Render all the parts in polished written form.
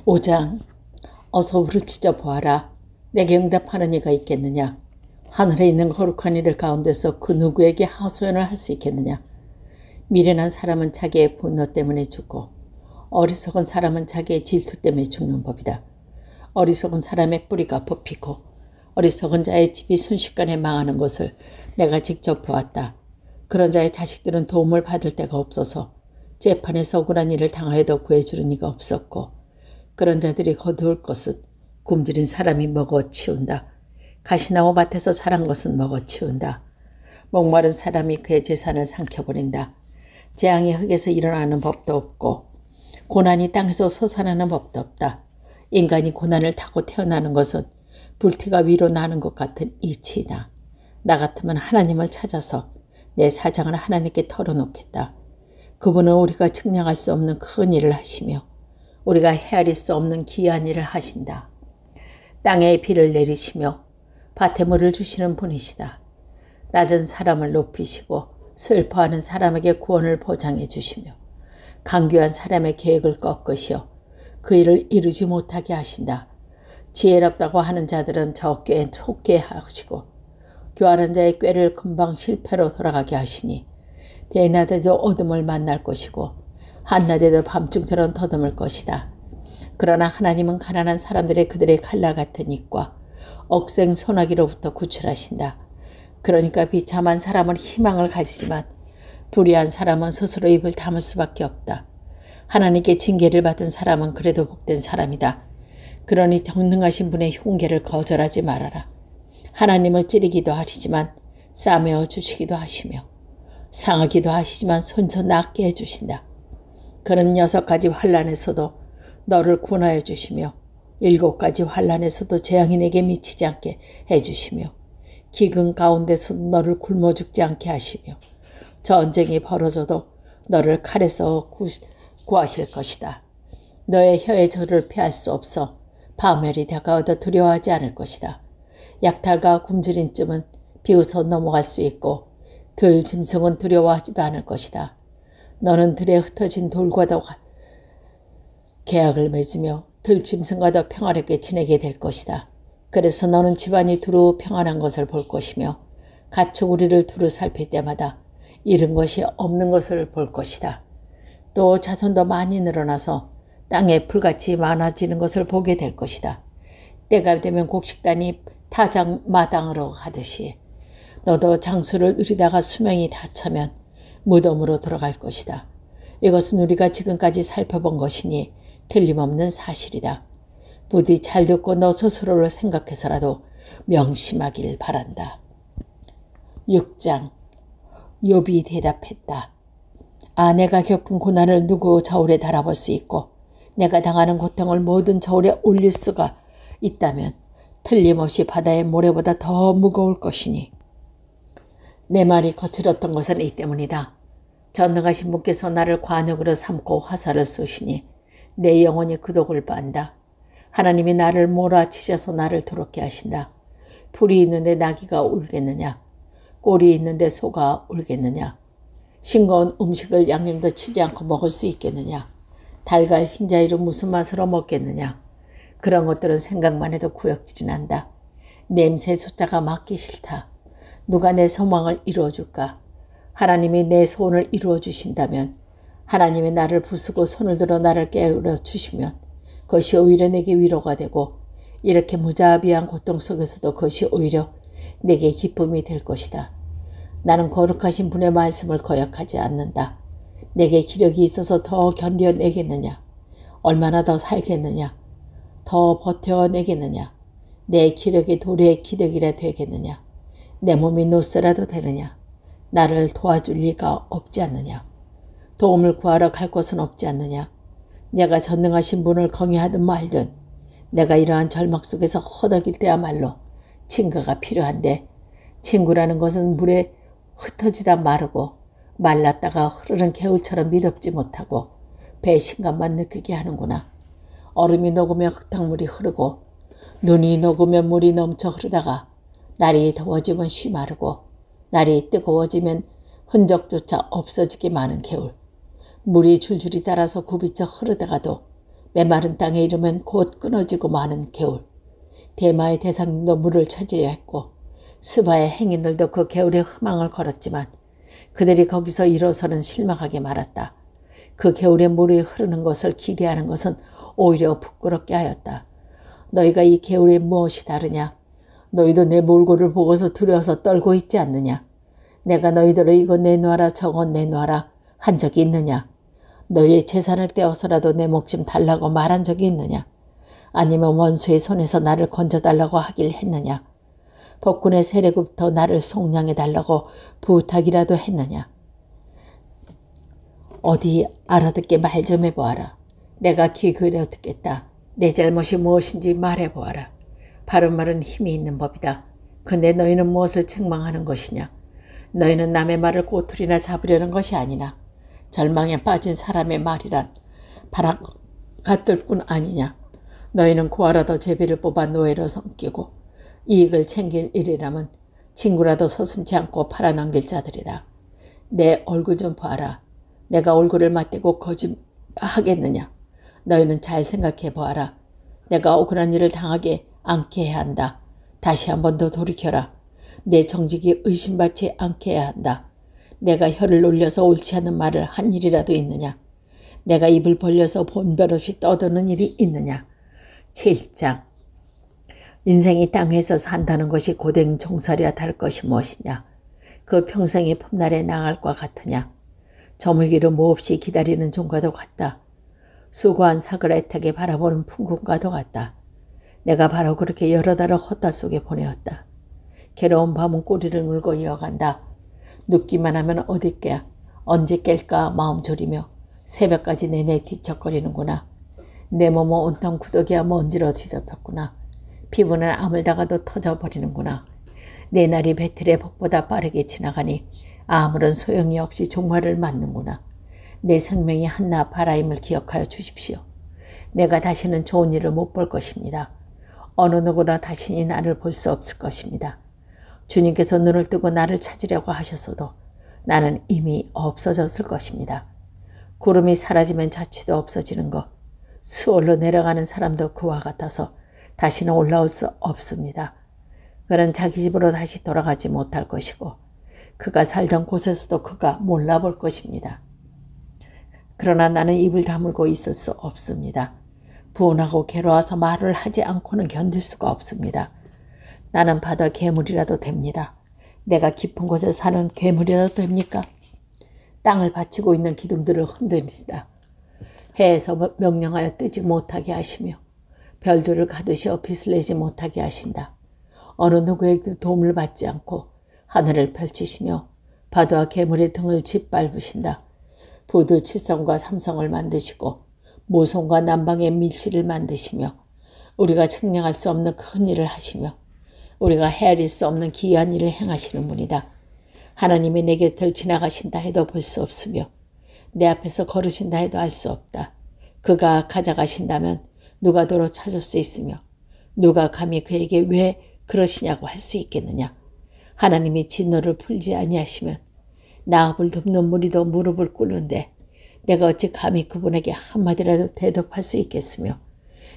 5장. 어서 부르짖어 보아라. 내게 응답하는 이가 있겠느냐. 하늘에 있는 거룩한 이들 가운데서 그 누구에게 하소연을 할 수 있겠느냐. 미련한 사람은 자기의 분노 때문에 죽고 어리석은 사람은 자기의 질투 때문에 죽는 법이다. 어리석은 사람의 뿌리가 뽑히고 어리석은 자의 집이 순식간에 망하는 것을 내가 직접 보았다. 그런 자의 자식들은 도움을 받을 데가 없어서 재판에서 억울한 일을 당하여도 구해주는 이가 없었고, 그런 자들이 거두을 것은 굶주린 사람이 먹어치운다. 가시나무 밭에서 자란 것은 먹어치운다. 목마른 사람이 그의 재산을 삼켜버린다. 재앙이 흙에서 일어나는 법도 없고 고난이 땅에서 솟아나는 법도 없다. 인간이 고난을 타고 태어나는 것은 불티가 위로 나는 것 같은 이치이다. 나 같으면 하나님을 찾아서 내 사장을 하나님께 털어놓겠다. 그분은 우리가 측량할 수 없는 큰 일을 하시며 우리가 헤아릴 수 없는 기이한 일을 하신다. 땅에 비를 내리시며 밭에 물을 주시는 분이시다. 낮은 사람을 높이시고 슬퍼하는 사람에게 구원을 보장해 주시며 강교한 사람의 계획을 꺾으시어 그 일을 이루지 못하게 하신다. 지혜롭다고 하는 자들은 저 꾀에 속게 하시고 교활한 자의 꾀를 금방 실패로 돌아가게 하시니 대낮에도 어둠을 만날 것이고 한낮에도 밤중처럼 더듬을 것이다. 그러나 하나님은 가난한 사람들의 그들의 칼날 같은 입과 억센 소나기로부터 구출하신다. 그러니까 비참한 사람은 희망을 가지지만 불의한 사람은 스스로 입을 다물 수밖에 없다. 하나님께 징계를 받은 사람은 그래도 복된 사람이다. 그러니 전능하신 분의 흉계를 거절하지 말아라. 하나님을 찌르기도 하시지만 싸매어 주시기도 하시며 상하기도 하시지만 손서 낫게 해주신다. 그는 6가지 환난에서도 너를 구원하여 주시며 7가지 환난에서도 재앙이 내게 미치지 않게 해주시며 기근 가운데서도 너를 굶어 죽지 않게 하시며 전쟁이 벌어져도 너를 칼에서 구하실 것이다. 너의 혀의 저를 피할 수 없어 파멸이 다가와도 두려워하지 않을 것이다. 약탈과 굶주린 쯤은 비웃어 넘어갈 수 있고 들 짐승은 두려워하지도 않을 것이다. 너는 들에 흩어진 돌과도 계약을 맺으며 들 짐승과도 평화롭게 지내게 될 것이다. 그래서 너는 집안이 두루 평안한 것을 볼 것이며 가축우리를 두루 살필 때마다 잃은 것이 없는 것을 볼 것이다. 또 자손도 많이 늘어나서 땅에 풀같이 많아지는 것을 보게 될 것이다. 때가 되면 곡식단이 타작마당으로 가듯이 너도 장수를 누리다가 수명이 다 차면 무덤으로 돌아갈 것이다. 이것은 우리가 지금까지 살펴본 것이니 틀림없는 사실이다. 부디 잘 듣고 너 스스로를 생각해서라도 명심하길 바란다. 6장. 욥이 대답했다. 내가 겪은 고난을 누구 저울에 달아볼 수 있고 내가 당하는 고통을 모든 저울에 올릴 수가 있다면 틀림없이 바다의 모래보다 더 무거울 것이니 내 말이 거칠었던 것은 이 때문이다. 전능하신 분께서 나를 관역으로 삼고 화살을 쏘시니 내 영혼이 구독을 빤다. 하나님이 나를 몰아치셔서 나를 더럽게 하신다. 풀이 있는데 나귀가 울겠느냐? 꼴이 있는데 소가 울겠느냐? 싱거운 음식을 양념도 치지 않고 먹을 수 있겠느냐? 달걀 흰자위로 무슨 맛으로 먹겠느냐? 그런 것들은 생각만 해도 구역질이 난다. 냄새 숫자가 맡기 싫다. 누가 내 소망을 이루어줄까? 하나님이 내 소원을 이루어 주신다면, 하나님이 나를 부수고 손을 들어 나를 깨우려 주시면 그것이 오히려 내게 위로가 되고 이렇게 무자비한 고통 속에서도 그것이 오히려 내게 기쁨이 될 것이다. 나는 거룩하신 분의 말씀을 거역하지 않는다. 내게 기력이 있어서 더 견뎌내겠느냐? 얼마나 더 살겠느냐? 더 버텨내겠느냐? 내 기력이 돌의 기력이라 되겠느냐? 내 몸이 노쇠라도 되느냐? 나를 도와줄 리가 없지 않느냐? 도움을 구하러 갈 곳은 없지 않느냐? 내가 전능하신 분을 경외하든 말든 내가 이러한 절망 속에서 허덕일 때야말로 친구가 필요한데 친구라는 것은 물에 흩어지다 마르고 말랐다가 흐르는 개울처럼 미덥지 못하고 배신감만 느끼게 하는구나. 얼음이 녹으면 흙탕물이 흐르고 눈이 녹으면 물이 넘쳐 흐르다가 날이 더워지면 쉬 마르고 날이 뜨거워지면 흔적조차 없어지게 많은 개울. 물이 줄줄이 따라서 굽이쳐 흐르다가도 메마른 땅에 이르면 곧 끊어지고 마는 개울. 대마의 대상님도 물을 찾으려 했고 스바의 행인들도 그 개울에 희망을 걸었지만 그들이 거기서 일어서는 실망하게 말았다. 그 개울에 물이 흐르는 것을 기대하는 것은 오히려 부끄럽게 하였다. 너희가 이 개울에 무엇이 다르냐? 너희도 내 몰골을 보고서 두려워서 떨고 있지 않느냐? 내가 너희들을 이거 내놓아라 저거 내놓아라 한 적이 있느냐? 너희의 재산을 떼어서라도 내 목숨 달라고 말한 적이 있느냐? 아니면 원수의 손에서 나를 건져달라고 하길 했느냐? 법군의 세례구부터 나를 속량해달라고 부탁이라도 했느냐? 어디 알아듣게 말 좀 해보아라. 내가 귀 기울여 듣겠다. 내 잘못이 무엇인지 말해보아라. 바른 말은 힘이 있는 법이다. 근데 너희는 무엇을 책망하는 것이냐? 너희는 남의 말을 꼬투리나 잡으려는 것이 아니나 절망에 빠진 사람의 말이란 바람 같을 뿐 아니냐? 너희는 구하라도 제비를 뽑아 노예로 섬기고 이익을 챙길 일이라면 친구라도 서슴지 않고 팔아넘길 자들이다. 내 얼굴 좀 봐라. 내가 얼굴을 맞대고 거짓하겠느냐? 너희는 잘 생각해 보아라. 내가 억울한 일을 당하게 않게 해야 한다. 다시 한 번 더 돌이켜라. 내 정직이 의심받지 않게 해야 한다. 내가 혀를 놀려서 옳지 않은 말을 한 일이라도 있느냐? 내가 입을 벌려서 본별 없이 떠드는 일이 있느냐? 7장. 인생이 땅 위에서 산다는 것이 고된 종살이와 다를 것이 무엇이냐? 그 평생이 봄날에 나갈과 같으냐? 저물기로 몹시 기다리는 종과도 같다. 수고한 사글 애타게 바라보는 풍금과도 같다. 내가 바로 그렇게 여러 달을 헛다 속에 보내었다. 괴로운 밤은 꼬리를 물고 이어간다. 눕기만 하면 어딜까 언제 깰까 마음 졸이며 새벽까지 내내 뒤척거리는구나. 내 몸은 온통 구더기와 먼지로 뒤덮였구나. 피부는 아물다가도 터져버리는구나. 내 날이 배틀의 복보다 빠르게 지나가니 아무런 소용이 없이 종말을 맞는구나. 내 생명이 한낱 바라임을 기억하여 주십시오. 내가 다시는 좋은 일을 못 볼 것입니다. 어느 누구나 다시는 나를 볼 수 없을 것입니다. 주님께서 눈을 뜨고 나를 찾으려고 하셨어도 나는 이미 없어졌을 것입니다. 구름이 사라지면 자취도 없어지는 것. 수월로 내려가는 사람도 그와 같아서 다시는 올라올 수 없습니다. 그는 자기 집으로 다시 돌아가지 못할 것이고 그가 살던 곳에서도 그가 몰라볼 것입니다. 그러나 나는 입을 다물고 있을 수 없습니다. 분하고 괴로워서 말을 하지 않고는 견딜 수가 없습니다. 나는 바다 괴물이라도 됩니다. 내가 깊은 곳에 사는 괴물이라도 됩니까? 땅을 받치고 있는 기둥들을 흔들리다. 해에서 명령하여 뜨지 못하게 하시며 별들을 가두시어 빛을 내지 못하게 하신다. 어느 누구에게도 도움을 받지 않고 하늘을 펼치시며 바다와 괴물의 등을 짓밟으신다. 부두 칠성과 삼성을 만드시고 모성과 남방의 밀실을 만드시며 우리가 측량할 수 없는 큰 일을 하시며 우리가 헤아릴 수 없는 기이한 일을 행하시는 분이다. 하나님이 내 곁을 지나가신다 해도 볼 수 없으며 내 앞에서 걸으신다 해도 알 수 없다. 그가 가져가신다면 누가 도로 찾을 수 있으며 누가 감히 그에게 왜 그러시냐고 할 수 있겠느냐. 하나님이 진노를 풀지 아니하시면 나합을 돕는 무리도 무릎을 꿇는데 내가 어찌 감히 그분에게 한마디라도 대답할 수 있겠으며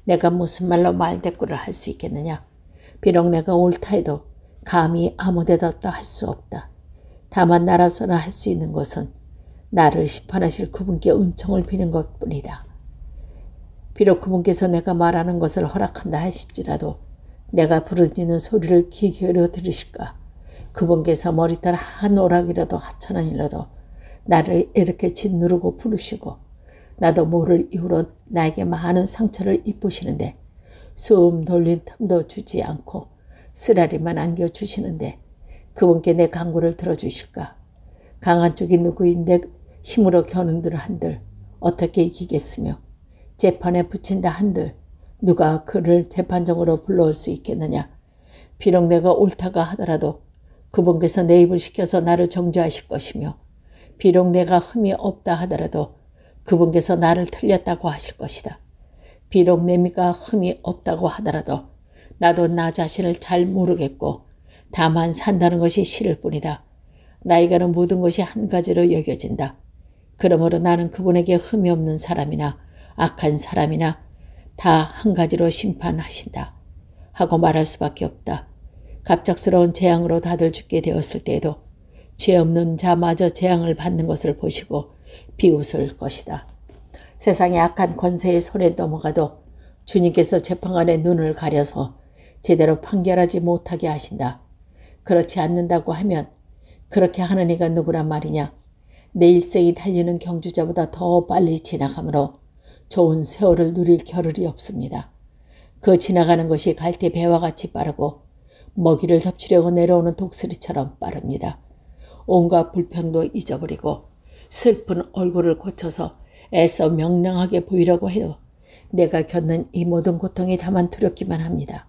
내가 무슨 말로 말대꾸를 할 수 있겠느냐. 비록 내가 옳다 해도 감히 아무 대답도 할 수 없다. 다만 나라서나 할 수 있는 것은 나를 심판하실 그분께 은총을 비는 것뿐이다. 비록 그분께서 내가 말하는 것을 허락한다 하실지라도 내가 부르짖는 소리를 귀 기울여 들으실까. 그분께서 머리털 한 오락이라도 하찮은 일라도 나를 이렇게 짓누르고 부르시고 나도 모를 이유로 나에게 많은 상처를 입으시는데 숨 돌린 틈도 주지 않고 쓰라리만 안겨주시는데 그분께 내 간구를 들어주실까. 강한 쪽이 누구인데 힘으로 겨눈들 한들 어떻게 이기겠으며 재판에 붙인다 한들 누가 그를 재판정으로 불러올 수 있겠느냐. 비록 내가 옳다가 하더라도 그분께서 내 입을 시켜서 나를 정죄하실 것이며 비록 내가 흠이 없다 하더라도 그분께서 나를 틀렸다고 하실 것이다. 비록 내가 흠이 없다고 하더라도 나도 나 자신을 잘 모르겠고 다만 산다는 것이 싫을 뿐이다. 나에게는 모든 것이 한 가지로 여겨진다. 그러므로 나는 그분에게 흠이 없는 사람이나 악한 사람이나 다 한 가지로 심판하신다 하고 말할 수밖에 없다. 갑작스러운 재앙으로 다들 죽게 되었을 때에도 죄 없는 자마저 재앙을 받는 것을 보시고 비웃을 것이다. 세상의 악한 권세의 손에 넘어가도 주님께서 재판관의 눈을 가려서 제대로 판결하지 못하게 하신다. 그렇지 않는다고 하면 그렇게 하는 이가 누구란 말이냐. 내 일생이 달리는 경주자보다 더 빨리 지나가므로 좋은 세월을 누릴 겨를이 없습니다. 그 지나가는 것이 갈대 배와 같이 빠르고 먹이를 덮치려고 내려오는 독수리처럼 빠릅니다. 온갖 불평도 잊어버리고 슬픈 얼굴을 고쳐서 애써 명랑하게 보이려고 해도 내가 겪는 이 모든 고통이 다만 두렵기만 합니다.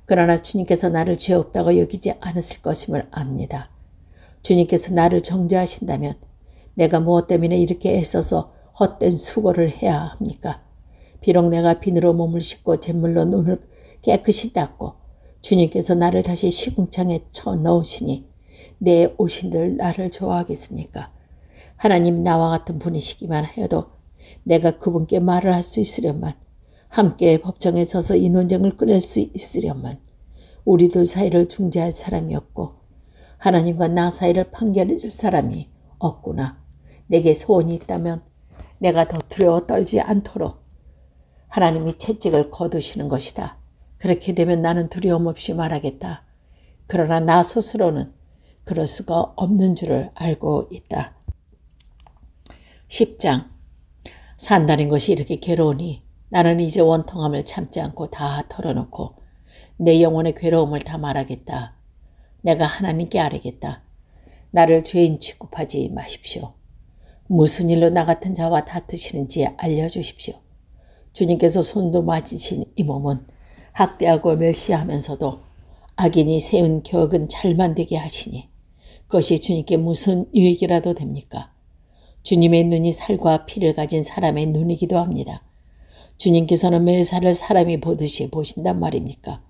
그러나 주님께서 나를 죄 없다고 여기지 않으실 것임을 압니다. 주님께서 나를 정죄하신다면 내가 무엇 때문에 이렇게 애써서 헛된 수고를 해야 합니까? 비록 내가 비누로 몸을 씻고 잿물로 눈을 깨끗이 닦고 주님께서 나를 다시 시궁창에 쳐넣으시니 내 오신들 나를 좋아하겠습니까? 하나님 나와 같은 분이시기만 하여도 내가 그분께 말을 할 수 있으련만 함께 법정에 서서 이 논쟁을 끊을 수 있으련만 우리 둘 사이를 중재할 사람이 없고 하나님과 나 사이를 판결해 줄 사람이 없구나. 내게 소원이 있다면 내가 더 두려워 떨지 않도록 하나님이 채찍을 거두시는 것이다. 그렇게 되면 나는 두려움 없이 말하겠다. 그러나 나 스스로는 그럴 수가 없는 줄을 알고 있다. 10장. 산다는 것이 이렇게 괴로우니 나는 이제 원통함을 참지 않고 다 털어놓고 내 영혼의 괴로움을 다 말하겠다. 내가 하나님께 아뢰겠다. 나를 죄인 취급하지 마십시오. 무슨 일로 나 같은 자와 다투시는지 알려주십시오. 주님께서 손도 맞으신 이 몸은 학대하고 멸시하면서도 악인이 세운 격은 잘 만들게 하시니 그것이 주님께 무슨 유익이라도 됩니까? 주님의 눈이 살과 피를 가진 사람의 눈이기도 합니다. 주님께서는 매사를 사람이 보듯이 보신단 말입니까?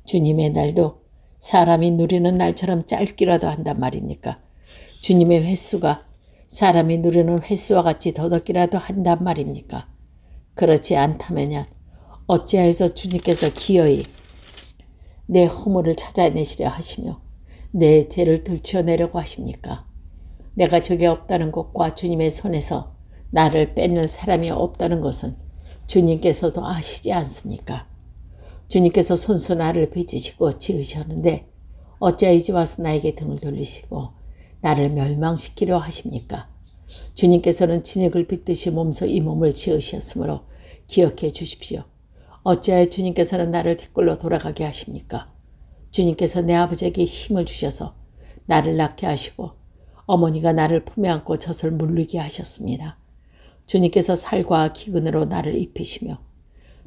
주님의 날도 사람이 누리는 날처럼 짧기라도 한단 말입니까? 주님의 횟수가 사람이 누리는 횟수와 같이 더덥기라도 한단 말입니까? 그렇지 않다면 어찌하여서 주님께서 기어이 내 허물을 찾아내시려 하시며 내 죄를 들추어내려고 하십니까? 내가 적이 없다는 것과 주님의 손에서 나를 빼낼 사람이 없다는 것은 주님께서도 아시지 않습니까? 주님께서 손수 나를 빚으시고 지으셨는데 어찌하여 이제 와서 나에게 등을 돌리시고 나를 멸망시키려 하십니까? 주님께서는 진흙을 빚듯이 몸소 이 몸을 지으셨으므로 기억해 주십시오. 어찌하여 주님께서는 나를 뒷골로 돌아가게 하십니까? 주님께서 내 아버지에게 힘을 주셔서 나를 낳게 하시고 어머니가 나를 품에 안고 젖을 물리게 하셨습니다. 주님께서 살과 기근으로 나를 입히시며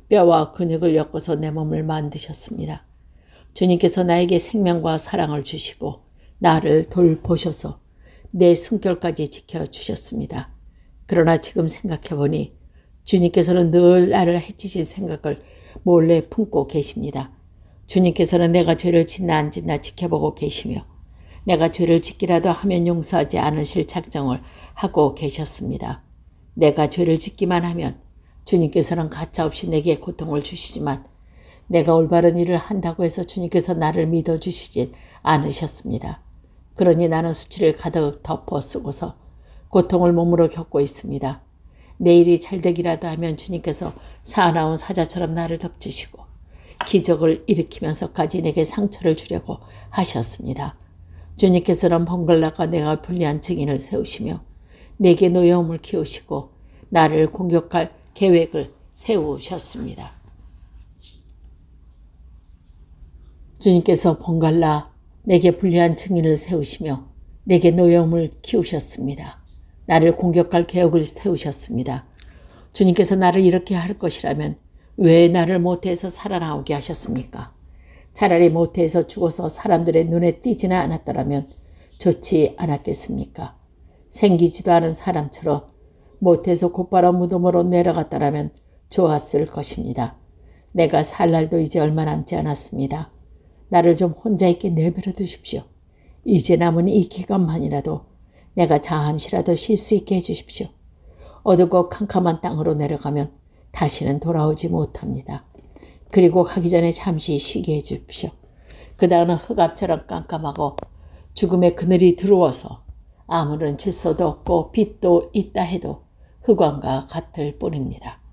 뼈와 근육을 엮어서 내 몸을 만드셨습니다. 주님께서 나에게 생명과 사랑을 주시고 나를 돌보셔서 내 숨결까지 지켜주셨습니다. 그러나 지금 생각해보니 주님께서는 늘 나를 해치실 생각을 몰래 품고 계십니다. 주님께서는 내가 죄를 짓나 안 짓나 지켜보고 계시며 내가 죄를 짓기라도 하면 용서하지 않으실 작정을 하고 계셨습니다. 내가 죄를 짓기만 하면 주님께서는 가차없이 내게 고통을 주시지만 내가 올바른 일을 한다고 해서 주님께서 나를 믿어주시진 않으셨습니다. 그러니 나는 수치를 가득 덮어 쓰고서 고통을 몸으로 겪고 있습니다. 내 일이 잘 되기라도 하면 주님께서 사나운 사자처럼 나를 덮치시고 기적을 일으키면서까지 내게 상처를 주려고 하셨습니다. 주님께서는 번갈아가 내가 불리한 증인을 세우시며 내게 노여움을 키우시고 나를 공격할 계획을 세우셨습니다. 주님께서 번갈아 내게 불리한 증인을 세우시며 내게 노여움을 키우셨습니다. 나를 공격할 계획을 세우셨습니다. 주님께서 나를 이렇게 할 것이라면 왜 나를 모태에서 살아나오게 하셨습니까? 차라리 모태에서 죽어서 사람들의 눈에 띄지는 않았더라면 좋지 않았겠습니까? 생기지도 않은 사람처럼 모태에서 곧바로 무덤으로 내려갔더라면 좋았을 것입니다. 내가 살 날도 이제 얼마 남지 않았습니다. 나를 좀 혼자 있게 내버려 두십시오. 이제 남은 이 기간만이라도 내가 잠시라도 쉴 수 있게 해주십시오. 어둡고 캄캄한 땅으로 내려가면 다시는 돌아오지 못합니다. 그리고 가기 전에 잠시 쉬게 해주십시오. 그 다음은 흑암처럼 깜깜하고 죽음의 그늘이 들어와서 아무런 질서도 없고 빛도 있다 해도 흑암과 같을 뿐입니다.